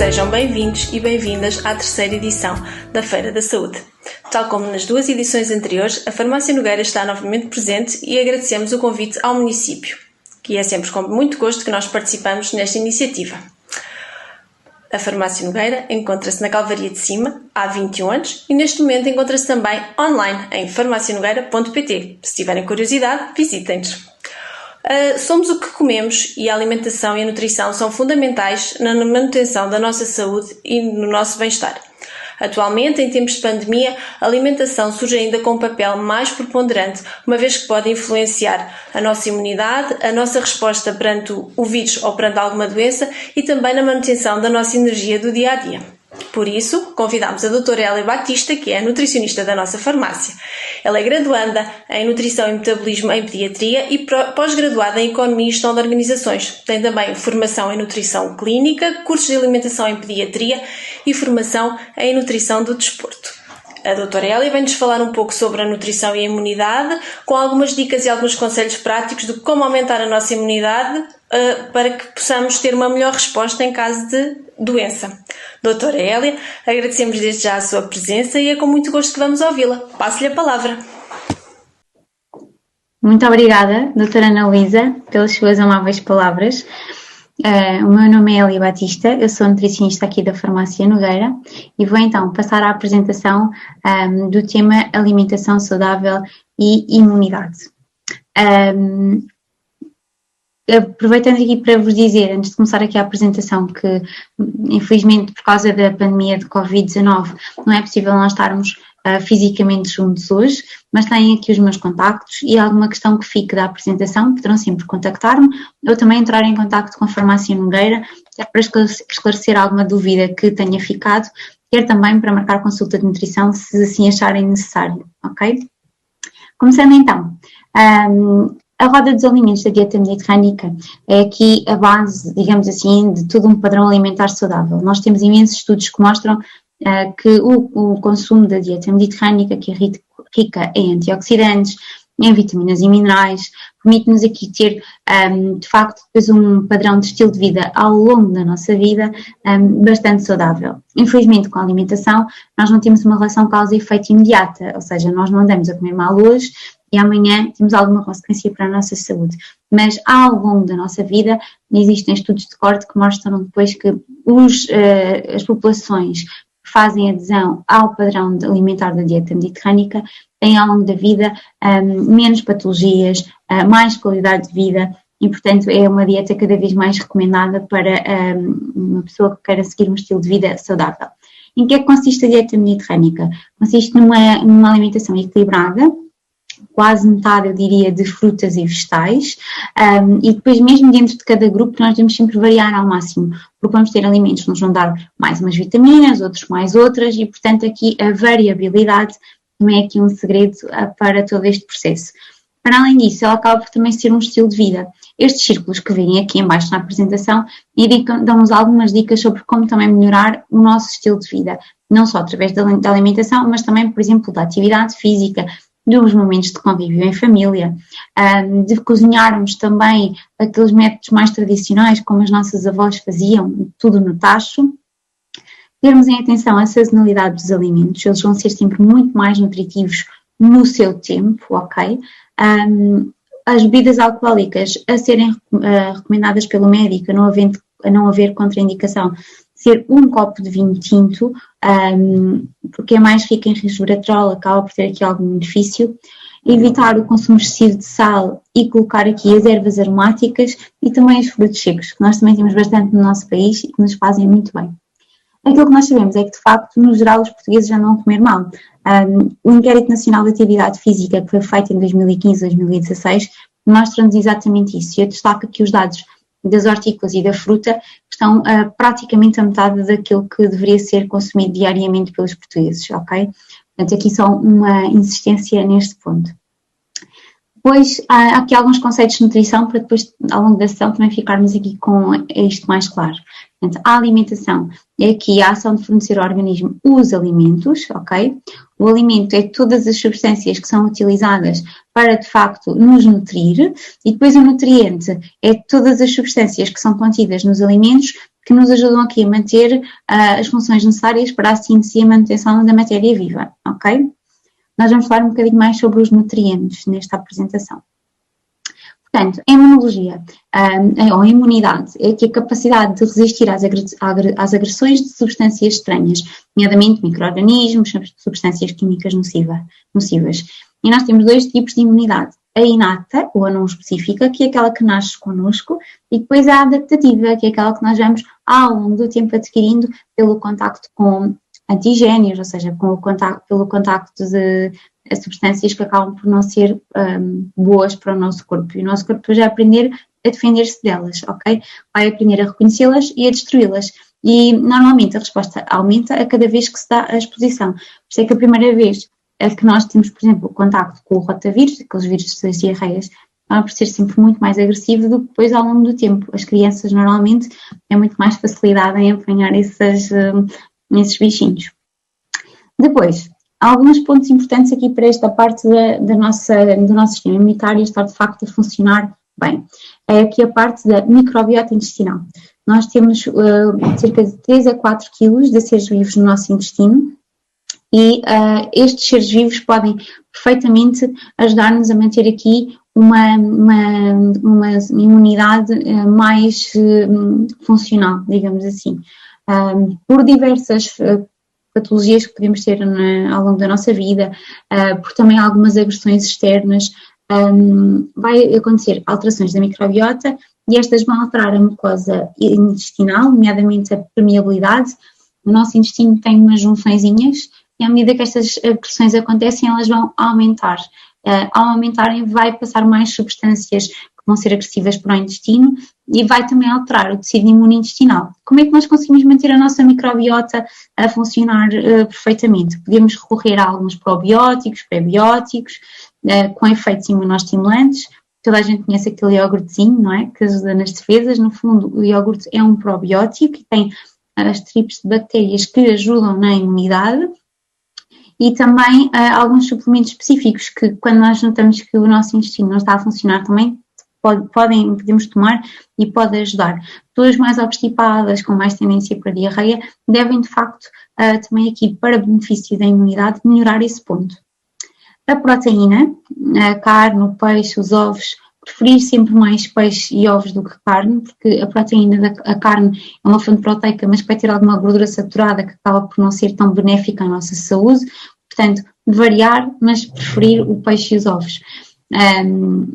Sejam bem-vindos e bem-vindas à terceira edição da Feira da Saúde. Tal como nas duas edições anteriores, a Farmácia Nogueira está novamente presente e agradecemos o convite ao município, que é sempre com muito gosto que nós participamos nesta iniciativa. A Farmácia Nogueira encontra-se na Calvaria de Cima há 21 anos e neste momento encontra-se também online em farmacianogueira.pt. Se tiverem curiosidade, visitem-nos. Somos o que comemos e a alimentação e a nutrição são fundamentais na manutenção da nossa saúde e no nosso bem-estar. Atualmente, em tempos de pandemia, a alimentação surge ainda com um papel mais preponderante, uma vez que pode influenciar a nossa imunidade, a nossa resposta perante o vírus ou perante alguma doença e também na manutenção da nossa energia do dia-a-dia. Por isso, convidamos a doutora Hélia Batista, que é a nutricionista da nossa farmácia. Ela é graduanda em Nutrição e Metabolismo em Pediatria e pós-graduada em Economia e Gestão de Organizações. Tem também formação em Nutrição Clínica, cursos de Alimentação em Pediatria e formação em Nutrição do Desporto. A doutora Hélia vem-nos falar um pouco sobre a nutrição e a imunidade, com algumas dicas e alguns conselhos práticos de como aumentar a nossa imunidade para que possamos ter uma melhor resposta em caso de doença. Doutora Hélia, agradecemos desde já a sua presença e é com muito gosto que vamos ouvi-la. Passo-lhe a palavra. Muito obrigada, doutora Ana Luísa, pelas suas amáveis palavras. O meu nome é Hélia Batista, eu sou nutricionista aqui da Farmácia Nogueira e vou então passar à apresentação do tema alimentação saudável e imunidade. Aproveitando aqui para vos dizer, antes de começar aqui a apresentação, que infelizmente por causa da pandemia de Covid-19 não é possível nós estarmos fisicamente juntos hoje, mas têm aqui os meus contactos e alguma questão que fique da apresentação, poderão sempre contactar-me ou também entrar em contacto com a Farmácia Nogueira, quer para esclarecer alguma dúvida que tenha ficado, quer também para marcar consulta de nutrição se assim acharem necessário, ok? Começando então, a roda dos alimentos da dieta mediterrânica é aqui a base, digamos assim, de todo um padrão alimentar saudável. Nós temos imensos estudos que mostram que o consumo da dieta mediterrânica, que é rica em antioxidantes, em vitaminas e minerais, permite-nos aqui ter, de facto, depois um padrão de estilo de vida ao longo da nossa vida bastante saudável. Infelizmente, com a alimentação, nós não temos uma relação causa e efeito imediata, ou seja, nós não andamos a comer mal hoje e amanhã temos alguma consequência para a nossa saúde. Mas ao longo da nossa vida existem estudos de corte que mostram depois que as populações que fazem adesão ao padrão alimentar da dieta mediterrânica têm ao longo da vida menos patologias, mais qualidade de vida e, portanto, é uma dieta cada vez mais recomendada para uma pessoa que queira seguir um estilo de vida saudável. Em que é que consiste a dieta mediterrânica? Consiste numa alimentação equilibrada, quase metade, eu diria, de frutas e vegetais, e depois mesmo dentro de cada grupo nós devemos sempre variar ao máximo, porque vamos ter alimentos que nos vão dar mais umas vitaminas, outros mais outras, e portanto aqui a variabilidade também é aqui um segredo para todo este processo. Para além disso, ela acaba por também ser um estilo de vida. Estes círculos que vêm aqui em baixo na apresentação dão-nos algumas dicas sobre como também melhorar o nosso estilo de vida, não só através da alimentação, mas também, por exemplo, da atividade física, dos momentos de convívio em família, de cozinharmos também aqueles métodos mais tradicionais, como as nossas avós faziam, tudo no tacho. Termos em atenção a sazonalidade dos alimentos, eles vão ser sempre muito mais nutritivos no seu tempo, ok? As bebidas alcoólicas a serem recomendadas pelo médico, a não haver contraindicação, ser um copo de vinho tinto, porque é mais rico em resveratrol, acaba por ter aqui algum benefício. Evitar o consumo excessivo de sal e colocar aqui as ervas aromáticas e também os frutos secos, que nós também temos bastante no nosso país e que nos fazem muito bem. Aquilo que nós sabemos é que, de facto, no geral, os portugueses já não comer mal. O Inquérito Nacional de Atividade Física, que foi feito em 2015-2016, mostra-nos exatamente isso. E eu destaco aqui os dados das hortícolas e da fruta, que estão praticamente a metade daquilo que deveria ser consumido diariamente pelos portugueses, ok? Portanto, aqui só uma insistência neste ponto. Depois, há aqui alguns conceitos de nutrição para depois, ao longo da sessão, também ficarmos aqui com isto mais claro. Portanto, a alimentação é aqui a ação de fornecer ao organismo os alimentos, ok? O alimento é todas as substâncias que são utilizadas para, de facto, nos nutrir, e depois o nutriente é todas as substâncias que são contidas nos alimentos que nos ajudam aqui a manter as funções necessárias para a síntese e a manutenção da matéria viva, ok? Nós vamos falar um bocadinho mais sobre os nutrientes nesta apresentação. Portanto, a imunologia, ou a imunidade, é aqui a capacidade de resistir às agressões de substâncias estranhas, nomeadamente micro-organismos, substâncias químicas nocivas. E nós temos dois tipos de imunidade. A inata, ou a não específica, que é aquela que nasce connosco, e depois a adaptativa, que é aquela que nós vamos ao longo do tempo adquirindo pelo contacto com antigénios, ou seja, pelo contacto de substâncias que acabam por não ser boas para o nosso corpo. E o nosso corpo já vai aprender a defender-se delas, ok? Vai aprender a reconhecê-las e a destruí-las. E normalmente a resposta aumenta a cada vez que se dá a exposição. Por isso é que a primeira vez que nós temos, por exemplo, o contacto com o rotavírus, aqueles vírus das diarreias, vai por ser sempre muito mais agressivo do que depois ao longo do tempo. As crianças normalmente têm muito mais facilidade em apanhar esses bichinhos. Depois, há alguns pontos importantes aqui para esta parte do nosso sistema imunitário estar de facto a funcionar bem. É aqui a parte da microbiota intestinal. Nós temos cerca de 3 a 4 quilos de seres vivos no nosso intestino e estes seres vivos podem perfeitamente ajudar-nos a manter aqui uma imunidade mais funcional, digamos assim. Por diversas patologias que podemos ter ao longo da nossa vida, por também algumas agressões externas, vai acontecer alterações da microbiota e estas vão alterar a mucosa intestinal, nomeadamente a permeabilidade. O nosso intestino tem umas junçõezinhas e à medida que estas agressões acontecem, elas vão aumentar. Ao aumentarem, vai passar mais substâncias que vão ser agressivas para o intestino e vai também alterar o tecido imunointestinal. Como é que nós conseguimos manter a nossa microbiota a funcionar perfeitamente? Podemos recorrer a alguns probióticos, prebióticos, com efeitos imunoestimulantes. Toda a gente conhece aquele iogurtezinho, não é? Que ajuda nas defesas. No fundo, o iogurte é um probiótico e tem as tripes de bactérias que ajudam na imunidade. E também alguns suplementos específicos que, quando nós notamos que o nosso intestino não está a funcionar também, podemos tomar e pode ajudar. Pessoas mais obstipadas, com mais tendência para diarreia, devem de facto também aqui, para benefício da imunidade, melhorar esse ponto. A proteína, a carne, o peixe, os ovos, preferir sempre mais peixe e ovos do que carne, porque a proteína da carne é uma fonte proteica, mas que vai ter alguma gordura saturada que acaba por não ser tão benéfica à nossa saúde. Portanto, variar, mas preferir o peixe e os ovos.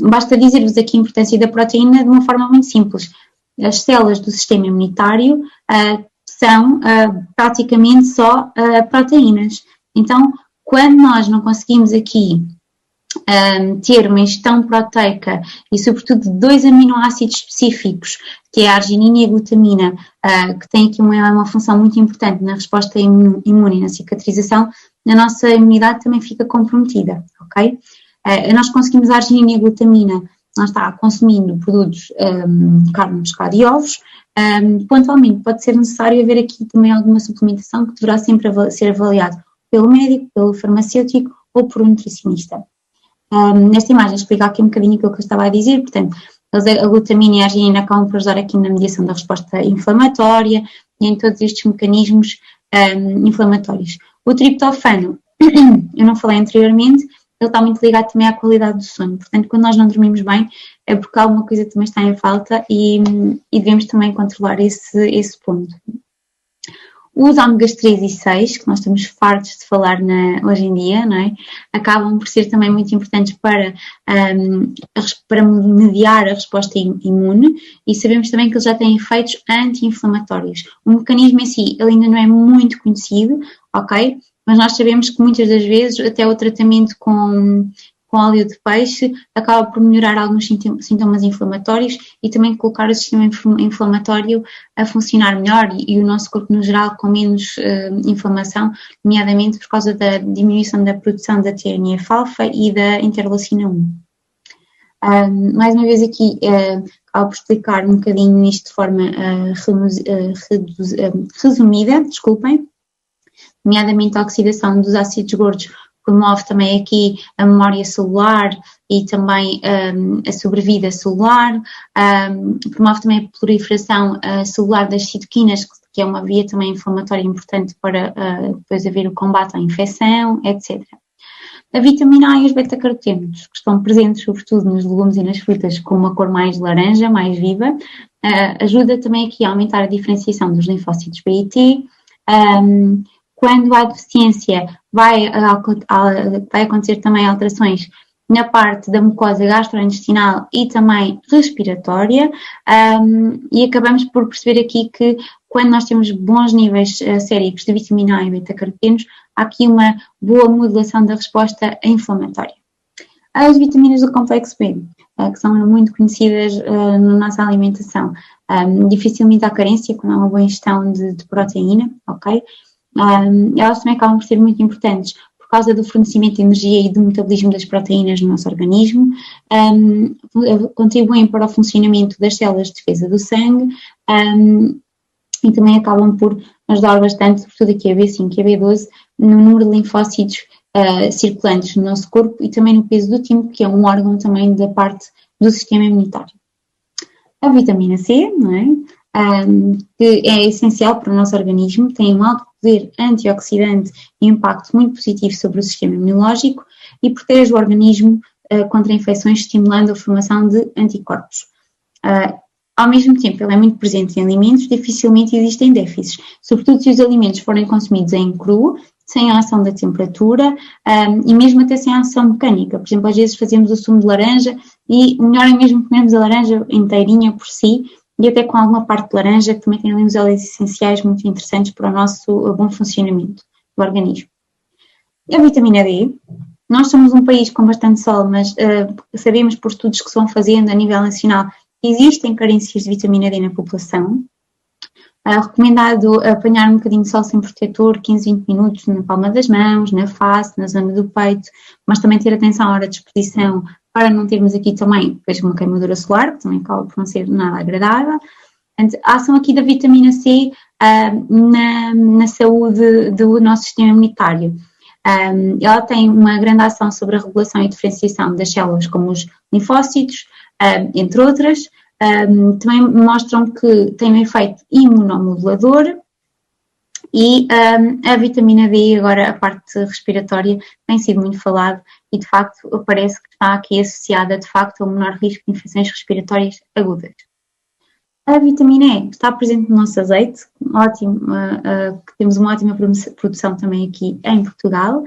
Basta dizer-vos aqui a importância da proteína de uma forma muito simples. As células do sistema imunitário são praticamente só proteínas. Então, quando nós não conseguimos aqui ter uma ingestão proteica e sobretudo de 2 aminoácidos específicos, que é a arginina e a glutamina, que têm aqui uma função muito importante na resposta imune e na cicatrização, a nossa imunidade também fica comprometida, ok? Nós conseguimos a arginina e a glutamina, nós está consumindo produtos, carne, pescado e ovos. Pontualmente pode ser necessário haver aqui também alguma suplementação que deverá sempre ser avaliado pelo médico, pelo farmacêutico ou por um nutricionista. Nesta imagem explica aqui um bocadinho aquilo que eu estava a dizer, portanto, a glutamina e a arginina acabam por ajudar aqui na mediação da resposta inflamatória e em todos estes mecanismos inflamatórios. O triptofano, eu não falei anteriormente, ele está muito ligado também à qualidade do sono, portanto, quando nós não dormimos bem é porque alguma coisa também está em falta e devemos também controlar esse ponto. Os ômegas 3 e 6, que nós estamos fartos de falar hoje em dia, não é? Acabam por ser também muito importantes para mediar a resposta imune e sabemos também que eles já têm efeitos anti-inflamatórios. O mecanismo em si, ele ainda não é muito conhecido, ok? Mas nós sabemos que muitas das vezes até o tratamento com óleo de peixe acaba por melhorar alguns sintomas inflamatórios e também colocar o sistema inflamatório a funcionar melhor e o nosso corpo no geral com menos inflamação, nomeadamente por causa da diminuição da produção da TNF-alfa e da interleucina 1. Mais uma vez aqui acabo por explicar um bocadinho isto de forma resumida, desculpem, nomeadamente a oxidação dos ácidos gordos promove também aqui a memória celular e também a sobrevida celular, promove também a proliferação celular das citoquinas, que é uma via também inflamatória importante para depois haver o combate à infecção, etc. A vitamina A e os beta-carotenos, que estão presentes sobretudo nos legumes e nas frutas com uma cor mais laranja, mais viva, ajuda também aqui a aumentar a diferenciação dos linfócitos B e T. Quando há deficiência, vai acontecer também alterações na parte da mucosa gastrointestinal e também respiratória, e acabamos por perceber aqui que quando nós temos bons níveis séricos de vitamina A e beta-carotenos, há aqui uma boa modulação da resposta inflamatória. As vitaminas do complexo B, que são muito conhecidas na nossa alimentação, dificilmente há carência quando há uma boa ingestão de proteína, ok? Elas também acabam por ser muito importantes por causa do fornecimento de energia e do metabolismo das proteínas no nosso organismo, contribuem para o funcionamento das células de defesa do sangue, e também acabam por ajudar bastante, sobretudo aqui a B5 e a B12, no número de linfócitos circulantes no nosso corpo e também no peso do timo, que é um órgão também da parte do sistema imunitário. A vitamina C, não é? Que é essencial para o nosso organismo, tem um alto poder antioxidante e impacto muito positivo sobre o sistema imunológico e protege o organismo contra infecções, estimulando a formação de anticorpos. Ao mesmo tempo, ele é muito presente em alimentos, dificilmente existem déficits, sobretudo se os alimentos forem consumidos em cru, sem a ação da temperatura e mesmo até sem a ação mecânica. Por exemplo, às vezes fazemos o sumo de laranja e o melhor é mesmo comermos a laranja inteirinha por si e até com alguma parte de laranja, que também tem ali uns óleos essenciais muito interessantes para o nosso bom funcionamento do organismo. A vitamina D. Nós somos um país com bastante sol, mas sabemos por estudos que se vão fazendo a nível nacional que existem carências de vitamina D na população. Recomendado apanhar um bocadinho de sol sem protetor, 15, 20 minutos na palma das mãos, na face, na zona do peito, mas também ter atenção à hora de exposição para não termos aqui também depois uma queimadura solar, que também acaba por não ser nada agradável. A ação aqui da vitamina C na saúde do nosso sistema imunitário. Ela tem uma grande ação sobre a regulação e diferenciação das células, como os linfócitos, entre outras. Também mostram que tem um efeito imunomodulador e a vitamina D, agora a parte respiratória, tem sido muito falado e de facto parece que está aqui associada de facto a um menor risco de infecções respiratórias agudas. A vitamina E está presente no nosso azeite, ótimo, que temos uma ótima produção também aqui em Portugal.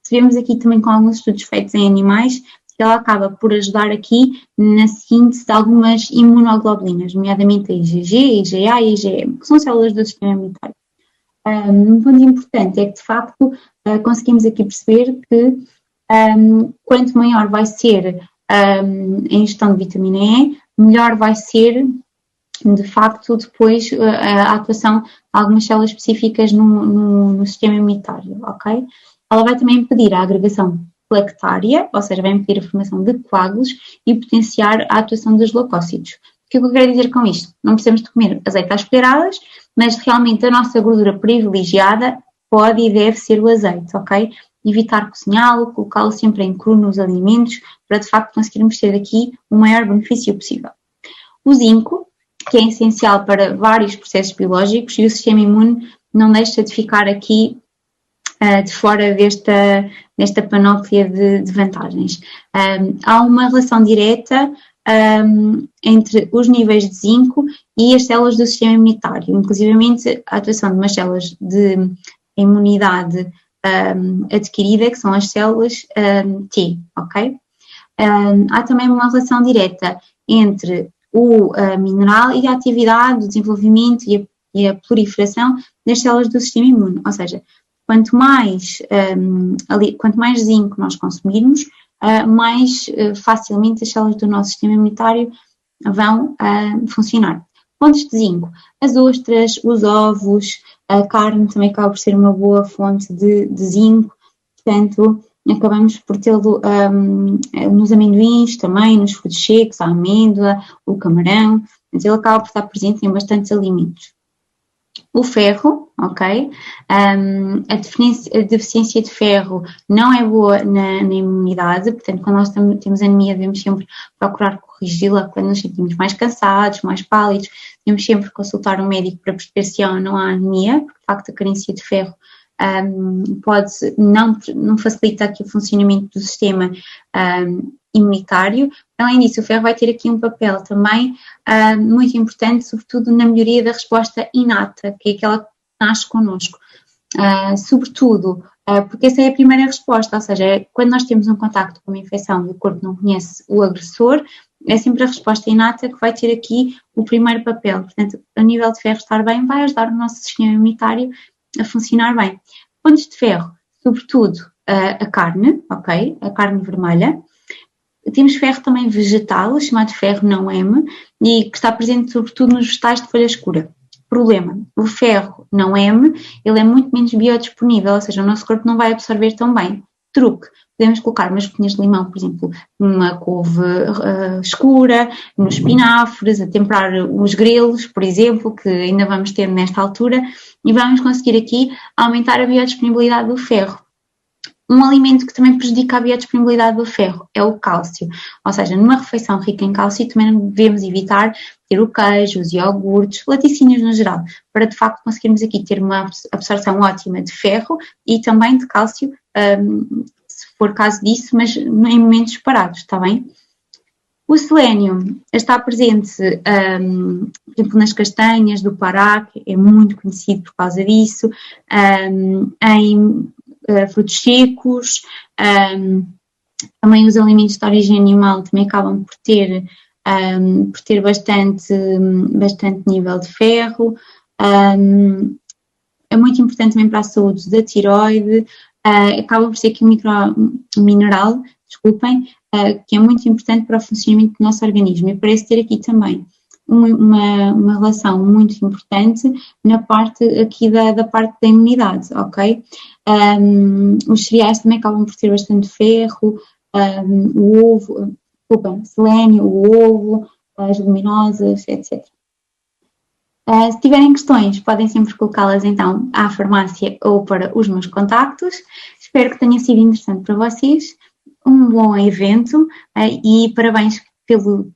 Tivemos aqui também com alguns estudos feitos em animais, que ela acaba por ajudar aqui na síntese de algumas imunoglobulinas, nomeadamente a IgG, IgA e IgM, que são células do sistema imunitário. Um ponto importante é que, de facto, conseguimos aqui perceber que quanto maior vai ser a ingestão de vitamina E, melhor vai ser, de facto, depois a atuação de algumas células específicas no sistema imunitário, ok? Ela vai também impedir a agregação lactária, ou seja, vai impedir a formação de coágulos e potenciar a atuação dos leucócitos. O que é que eu quero dizer com isto? Não precisamos de comer azeite às colheradas, mas realmente a nossa gordura privilegiada pode e deve ser o azeite, ok? Evitar cozinhá-lo, colocá-lo sempre em cru nos alimentos, para de facto conseguirmos ter aqui o maior benefício possível. O zinco, que é essencial para vários processos biológicos e o sistema imune não deixa de ficar aqui de fora desta panóplia de vantagens. Há uma relação direta entre os níveis de zinco e as células do sistema imunitário, inclusivamente a atuação de umas células de imunidade adquirida, que são as células T, ok? Há também uma relação direta entre o mineral e a atividade, o desenvolvimento e a proliferação das células do sistema imune, ou seja, quanto mais zinco nós consumirmos, mais facilmente as células do nosso sistema imunitário vão funcionar. Fontes de zinco: as ostras, os ovos, a carne também acaba por ser uma boa fonte de zinco, portanto acabamos por tê-lo nos amendoins também, nos frutos secos, a amêndoa, o camarão, portanto ele acaba por estar presente em bastantes alimentos. O ferro, ok? A deficiência de ferro não é boa na imunidade, portanto, quando nós temos anemia, devemos sempre procurar corrigi-la quando nos sentimos mais cansados, mais pálidos, devemos sempre consultar um médico para perceber se há ou não há anemia, porque de facto a carência de ferro pode não facilitar aqui o funcionamento do sistema imunitário. Além disso, o ferro vai ter aqui um papel também muito importante, sobretudo na melhoria da resposta inata, que é aquela que nasce connosco. Sobretudo, porque essa é a primeira resposta, ou seja, quando nós temos um contacto com uma infecção e o corpo não conhece o agressor, é sempre a resposta inata que vai ter aqui o primeiro papel. Portanto, a nível de ferro estar bem vai ajudar o nosso sistema imunitário a funcionar bem. Fontes de ferro, sobretudo a carne, ok? A carne vermelha. Temos ferro também vegetal, chamado ferro não M, e que está presente sobretudo nos vegetais de folha escura. Problema, o ferro não M, ele é muito menos biodisponível, ou seja, o nosso corpo não vai absorver tão bem. Truque, podemos colocar umas gotinhas de limão, por exemplo, numa couve escura, nos espinafres, a temperar os grelos, por exemplo, que ainda vamos ter nesta altura, e vamos conseguir aqui aumentar a biodisponibilidade do ferro. Um alimento que também prejudica a biodisponibilidade do ferro é o cálcio, ou seja, numa refeição rica em cálcio também devemos evitar ter o queijo, os iogurtes, laticínios no geral, para de facto conseguirmos aqui ter uma absorção ótima de ferro e também de cálcio, se for caso disso, mas em momentos separados, está bem? O selênio está presente, por exemplo, nas castanhas do Pará, que é muito conhecido por causa disso, em frutos secos, também os alimentos de origem animal também acabam por ter bastante nível de ferro. É muito importante também para a saúde da tiroide, acaba por ser aqui um micromineral, desculpem, que é muito importante para o funcionamento do nosso organismo e parece ter aqui também uma relação muito importante na parte aqui da parte da imunidade, ok? Os cereais também acabam por ter bastante ferro, o ovo, selênio, o ovo, as leguminosas, etc. Se tiverem questões, podem sempre colocá-las então à farmácia ou para os meus contactos. Espero que tenha sido interessante para vocês. Um bom evento e parabéns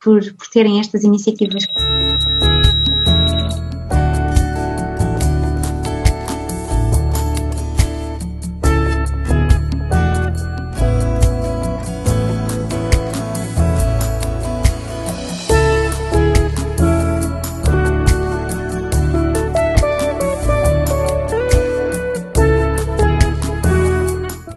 por terem estas iniciativas.